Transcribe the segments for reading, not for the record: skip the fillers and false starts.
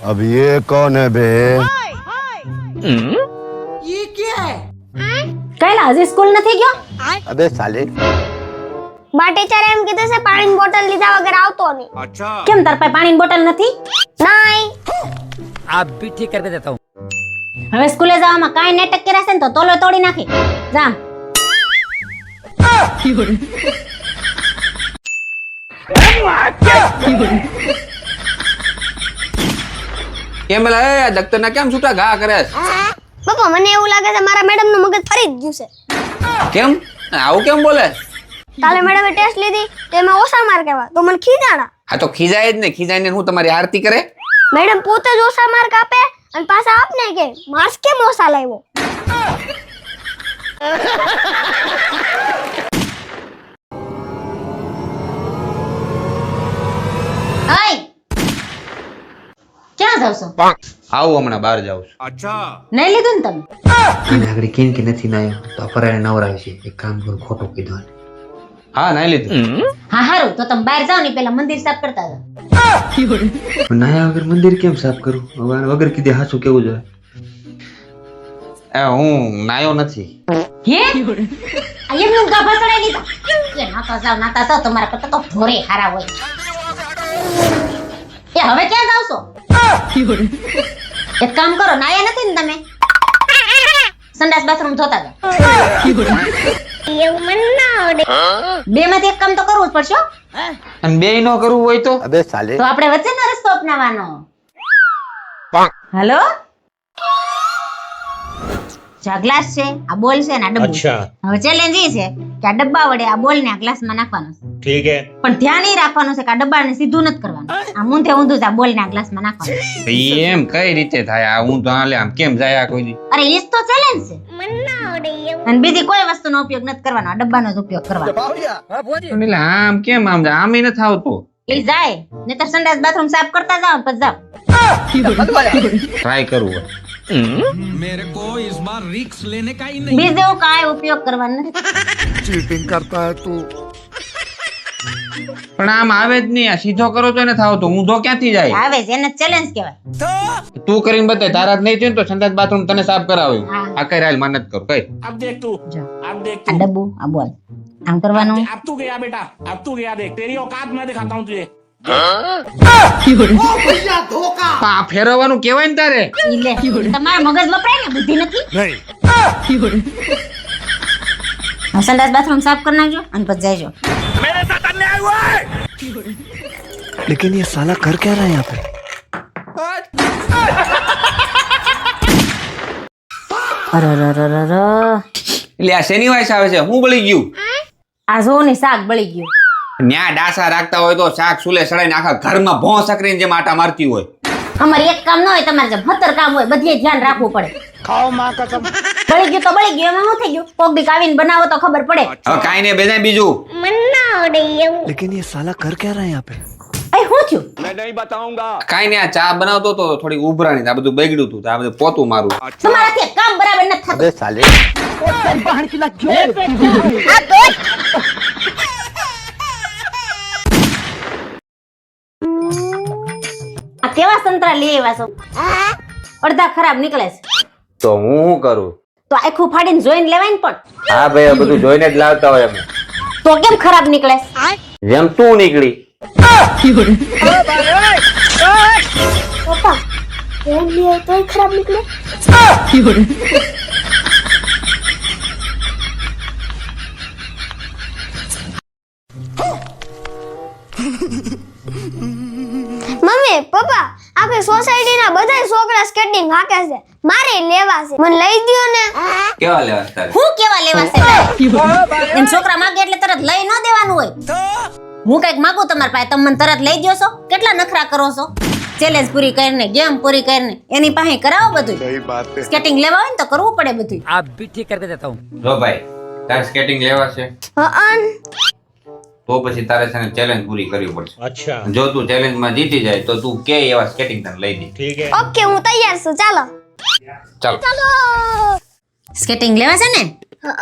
अब ये कौन है बे? કઈલા હજી સ્કૂલ નથી ગયો? अबे साले બા ટીચર એમ કીધું છે પાણીની બોટલ લીધા વગર આવતો નહીં. કેમ તાર પાસે પાણીની બોટલ નથી? નહીં. आप भी ठीक करके देता हूँ. હવે સ્કૂલે જવામાં કાંઈ નાટક કર્યા છે ને તો તોલો તોડી નાખી. જા. કેમ પેલા એ દખ્તર ના કેમ છૂટા ઘા કરે છે? પપ્પા મને એવું લાગે છે મારા મેડમ નું મગજ ફરી જ ગયું છે. કેમ આવું કેમ બોલે? કાલે મેડમે ટેસ્ટ લીધી તેમાં ઓછા માર્ક આવ્યા તો મને ખીજાણા. આ તો ખીજાય જ ને, ખીજાઈને હું તમારી આરતી કરે. મેડમ પોતે જ ઓછા માર્ક આપે અને પાછા આપને કે માર્ક્સ કેમ ઓછા લાવ્યો. હાય. ક્યાં જાવ છો? આવું હમણાં બહાર જાઉં છું. નહીં લીધું ને તમે? અને આગળ કેમ કે નથી નાયો તો અપરાને નવરાવે છે. એક કામ કરું, ખોટું કીધું આને. હા નાઈ લીધું. હા હારું તો તમે બહાર જાઓ ને પેલા મંદિર સાફ કરતા જાઓ. નાયા વગર મંદિર કેમ સાફ કરું? હવે આને વગર કીધે હાચું કેવું જોઈએ? એ હું નાયો નથી. હે? આ એમનું ગાભા ચડાઈ લીધા. એ નાતા જાવ તમારા કરતા તો ઢોરે હારા હોય. એ હવે ક્યાં જાવ છો? એક કામ કરો, નાયા નથી ને તમે? સંડાસ બાથરૂમ ધોતા જાઓ. એવું મને ના આવડે. બે માંથી એક કામ તો કરવું જ પડશે હો. અને બેય નો કરવું હોય તો अबे साले તો આપણે વચ્ચેનો રસ્તો અપનાવવાનો. હાલો, આ ગ્લાસ છે, આ બોલ છે ને આ ડબ્બુ છે. હવે ચેલેન્જ એ છે કે આ ડબ્બા વડે આ બોલ ને આ ગ્લાસમાં નાખવાનો છે. ठीक है. પણ ધ્યાન એ રાખવાનું છે કે આ ડબ્બાને સીધું નથી કરવાનું. આ ઊંધે ઊંધું જ આ બોલ ને આ ગ્લાસમાં નાખવાનું. એમ કઈ રીતે થાય? આ હું તો હાલે આમ કેમ જાય આ કોઈ દી? અરે ઈ જ તો ચેલેન્જ છે. મને ના આવડે એવું. અને બીજી કોઈ વસ્તુનો ઉપયોગ નથી કરવાનો, આ ડબ્બાનો જ ઉપયોગ કરવાનો. એટલે આમ કેમ આમ જાય? આમ નથી આવતું. એ જાય નહીતર સંડાસ બાથરૂમ સાફ કરતા જાઓ પછી જાઓ. ટ્રાય કરવું હોય. मेरे को इस बार रिक्स लेने का ही नहीं. બીજો કાંઈ ઉપયોગ કરવાનો નથી. चीटिंग करता है तू. પણ આમ આવે જ નહીં. આ સીધો કરો તો નથી આવતો. ઊંધો ક્યાંથી જાય? આવે છે એને ચેલેન્જ કહેવાય. તું કરીને બતાય. તારા જ નહીં થયું ને તો સંડાસ બાથરૂમ તને સાફ કરાવ્યું. હા. આ કઈ રાલ માનત કર કઈ. अब देख तू. જો अब देख આ तू. ડબ્બુ આ બોલ આમ કરવાનું. अब तू गया बेटा. अब तू गया देख. तेरी औकात मैं दिखाता हूँ तुझे. આ ફેરવવાનું કેવાય ને તારે. ઈ લે તમારા મગજ વપરાય ને, બુદ્ધિ નથી. આ સંડાસ બાથરૂમ સાફ કરી નાખજો અને પછી જઈજો. लेकिन ये साला कर क्या रहा है यहाँ पे? અરે ર ર ર ર. એટલે આ શેની વાઈસ આવે છે? હું બળી ગયું? આ જો ને શાક બળી ગયું. ન્યા ડાસા રાખતા હોય તો શાક સુલે સડાઈને આખા ઘરમાં ભોં સકરીને જેમ આટા મારતી હોય. અમારે એક કામ ન હોય, તમારે જેમ 70 કામ હોય, બધે ધ્યાન રાખવું પડે. खाओ माँ कसम. બળી ગયું તો બળી ગયું, એમાં શું થઈ ગયું? કોક દી આવીને બનાવો તો ખબર પડે. હવે કાઈ ને બેજાય બીજું. મને ના આવડે એવું. लेकिन ये साला कर क्या रहा है यहाँ पे? અય શું થયું? કાઈ ને આ ચા બનાવતો તો થોડી ઉભરાણી આ બધું બગડ્યું હતું. આ બધું પોતું મારું. તમારાથી એક કામ બરાબર નથી થતું. अबे साले આ કેવા સંતરા લઈ આવ્યા છો? અડધા ખરાબ નીકળે છે. તો હું શું કરું? તો આખું ફાડીને જોઈને લેવાય ને. પણ હા ભાઈ બધું જોઈને જ લાવતા હોય અમે. તો કેમ ખરાબ નીકળે છે? જેમ તું નીકળી. પપ્પા એમ લે તોય ખરાબ નીકળે. મમ્મી પપ્પા આખી સોસાયટીના બધા છોકરા સ્કેટિંગ હાકે છે, મારે લેવા છે, મને લઈ દ્યો ને. કેવા લેવા તારે? હું કેવા લેવા છે તારે? એમ છોકરા માંગે એટલે તરત લઈ ન દેવાનું હોય. હું કઈક માંગુ તમારા પાસે, તમે મને તરત લઈ દ્યો છો? કેટલા નખરા કરો છો? ચેલેન્જ પૂરી કરીને, ગેમ પૂરી કરીને એની પાસે કરાવો બધું. सही बात है. સ્કેટિંગ લેવા હોય ને તો કરવું પડે બધું. आप भी ठीक करके देता हूँ. જો ભાઈ તારે સ્કેટિંગ લેવા છે હઅન તો પછી તારે છે ને ચેલેન્જ પૂરી કરવી પડશે. अच्छा. જો તું ચેલેન્જ માં જીતી જાય તો તું કે એવા સ્કેટિંગ તને લઈ દે. ठीक है. ઓકે હું તૈયાર છું, ચાલો. ચાલો. સ્કેટિંગ લેવા છે ને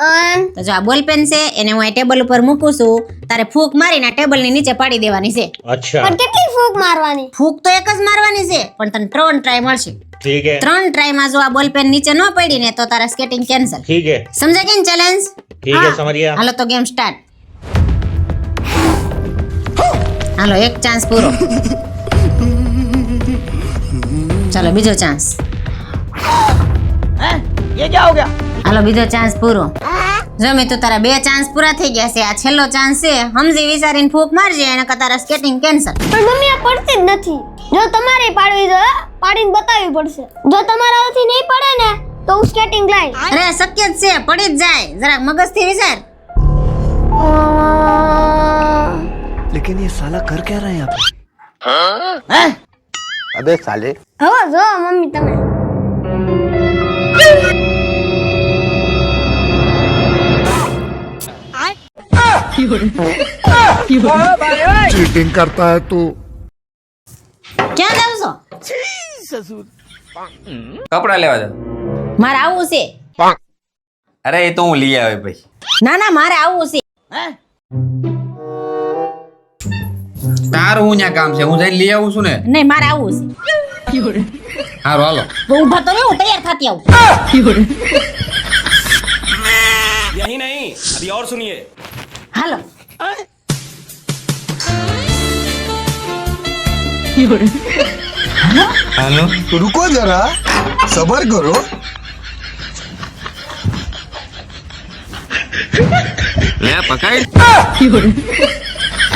અન તો જો આ બોલ પેન છે એને હું આ ટેબલ ઉપર મૂકું છું તારે ફૂંક મારીને ટેબલ ની નીચે પાડી દેવાની છે પણ કેટલી ફૂંક મારવાની? ફૂંક તો એક જ મારવાની છે પણ તને 3 ટ્રાય મળશે. ठीक है 3 ટ્રાયમાં જો આ બોલ પેન નીચે ન પડી ને તો તારા સ્કેટિંગ કેન્સલ. ठीक है સમજાય કે ચેલેન્જ? ठीक है समझ गया હાલો તો ગેમ સ્ટાર્ટ. હાલો એક ચાન્સ પૂરો. ચાલો બીજો ચાન્સ. હાલો બીજો ચાન્સ પૂરો. જો મેં તો તારા 2 ચાન્સ પૂરા થઈ ગયા છે. આ છેલ્લો ચાન્સ છે. સમજી વિચારીને ફૂંક મારજે અને તારા સ્કેટિંગ કેન્સલ. પણ મમ્મી આ પડતી જ નથી. જો તમારે પાડવી જોઈએ પાડીને બતાવવી પડશે. જો તમારાથી નહીં પડે ને તો હું સ્કેટિંગ લાઈશ. અરે શક્ય જ છે, પડી જ જાય. જરાક મગજથી વિચાર. लेकिन ये साला कर क्या रहा है यहाँ पे? अबे साले હવે જો મમ્મી તમે चीटिंग करता है तू. ક્યાં જાવ છો? કપડા લેવા જાવ. મારે આવવું છે. અરે એ તો હું લઈ આવે ભાઈ. ના ના મારે આવવું છે. તારું હું ત્યાં કામ છે, હું જઈને લઈ આવું છું ને. નહીં મારે આવવું છે. હારું હાલો. તો ઊભા તો રહો, હું તૈયાર થતી આવું. यही नहीं अभी और सुनिए હાલો. હાલો रुको जरा सबर करो. લે પકડ.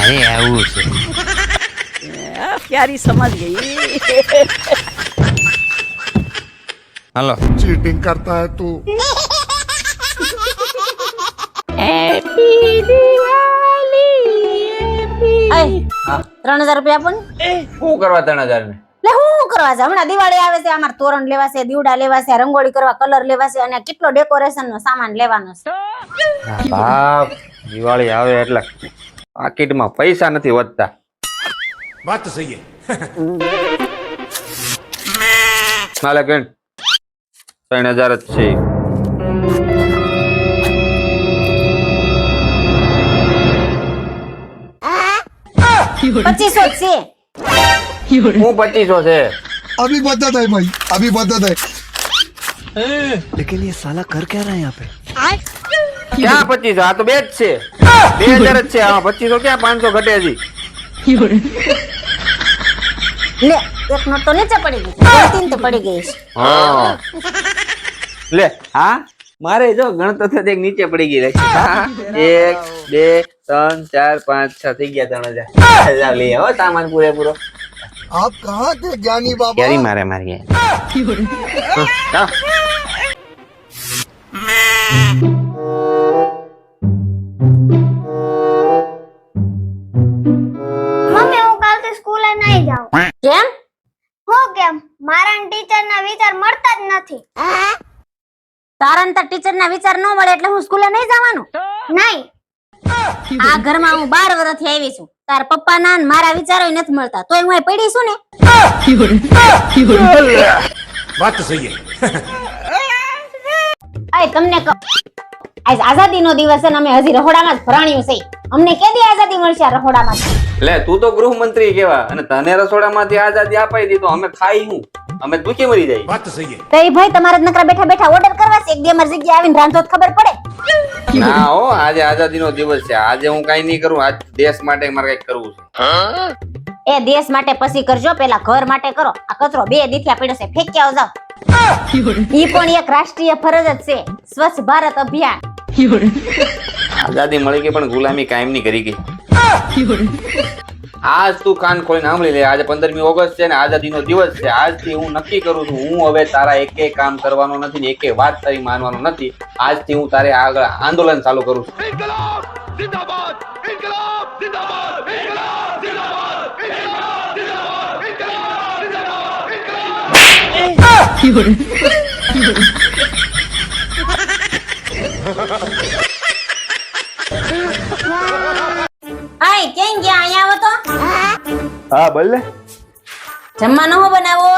અરે આવું છે. प्यारी समझ गई હાલો. चीटिंग करता है तू. અય, 3000 રૂપિયા આપો ને. શું કરવા 3000 ને? લે હું કરવા છે? હમણાં દિવાળી આવે છે. અમારે તોરણ લેવા છે, દીવડા લેવા છે, રંગોળી કરવા કલર લેવા છે અને કેટલો ડેકોરેશન નો સામાન લેવાનો છે. બાપ દિવાળી આવે એટલે પાકીટમાં પૈસા નથી વધતા. बात तो सही है હાલે કેન 3000 જ છે. $2500 છે. હું 2500 છે. अभी बदत है भाई, अभी बदत है. लेकिन ये साला कर क्या रहा है यहाँ पे? ક્યાં 2500? આ તો બે જ છે. 2000 જ છે. હા 2500 ક્યાં 500 ઘટે હજી. લે એક નોટ તો નીચે પડી ગઈ. 3 તો પડી ગઈ છે. હા લે હા મારે જો ગણતો થયો તો એક નીચે પડી ગઈ. 1 2 3 4 5 6 થઈ ગયા 3000. જાવ લઈ આવો સામાન પૂરેપૂરો. आप कहाँ थे ज्ञानी बाबा? કેરી મારે મારી ગયા. મમ્મી હું કાલથી સ્કૂલે નહીં જાઉં. કેમ? હું કેમ? મારા ટીચર ના વિચાર મળતા જ નથી. તારા ને તાર ટીચર ના વિચાર ન મળે એટલે હું સ્કૂલે નહીં જવાનું. નહીં આ ઘરમાં હું 12 વર્ષથી આવી છું. તાર પપ્પા ના ને મારા વિચારો નથી મળતા તોય હું અહીં પડી છું ને. बात तो सही है આય તમને આજ આઝાદી નો દિવસ છે ને અમે હજી રહોડામાં જ ભરાણ્યું છે. અમને કેદી આઝાદી મળશે આ રહોડામાં? લે તું તો ગૃહમંત્રી કેવા અને તને રસોડામાંથી આઝાદી અપાઈ દીધો. અમે ખાઈ હું અમે ભૂખી મરી જાય. बात तो सही है તો એ ભાઈ તમારે જ નકરા બેઠા બેઠા ઓર્ડર કરવા છે. એક દી અમારી જગ્યાએ આવીને રાંધો તો ખબર પડે. ના હો આજે આઝાદી નો દિવસ છે. આજે હું કઈ નહીં કરું. આજ દેશ માટે મારે કઈક કરવું છે. એ દેશ માટે પછી કરજો, પેલા ઘર માટે કરો. આ કચરો 2 દીથિયા પડ્યો છે, ફેંકી આવો જાવ. ઈ પણ એક રાષ્ટ્રીય ફરજ જ છે, સ્વચ્છ ભારત અભિયાન. આઝાદી મળી ગઈ પણ ગુલામી કાયમની કરી ગઈ. આજ તું કાન ખોલીને સાંભળી લે. આજે 15મી ઓગસ્ટ છે ને આઝાદી નો દિવસ છે. આજથી હું નક્કી કરું છું હું હવે તારા એકે કામ કરવાનો નથી ને એકે વાત તારી માનવાનો નથી. આજથી હું તારે આગળ આંદોલન ચાલુ કરું છું. આય કેમ ગયા? અહીંયા આવો તો. હા બોલ. જમવાનો હો બનાવો.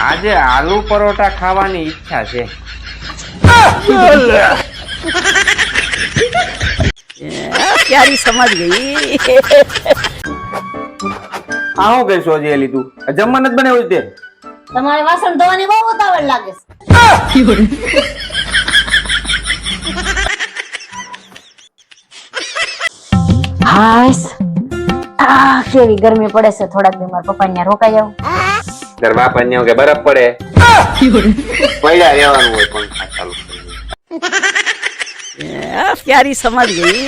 આજે આલુ પરોઠા ખાવાની ઈચ્છા છે. प्यारी समझ गई આ હું કઈ સોજી લીધું જમવા નથી બનાવ્યું તે તમારે વાસણ ધોવાની બહુ ઉતાવળ લાગે છે. હાશ કેવી ગરમી પડે છે. થોડાક દી મારા પપ્પા ત્યાં રોકાઈ જાવ. ગરબા પન્યા કે બરફ પડે પૈડા રહેવાનું હોય પંખા ચાલુ प्यारी समझ गई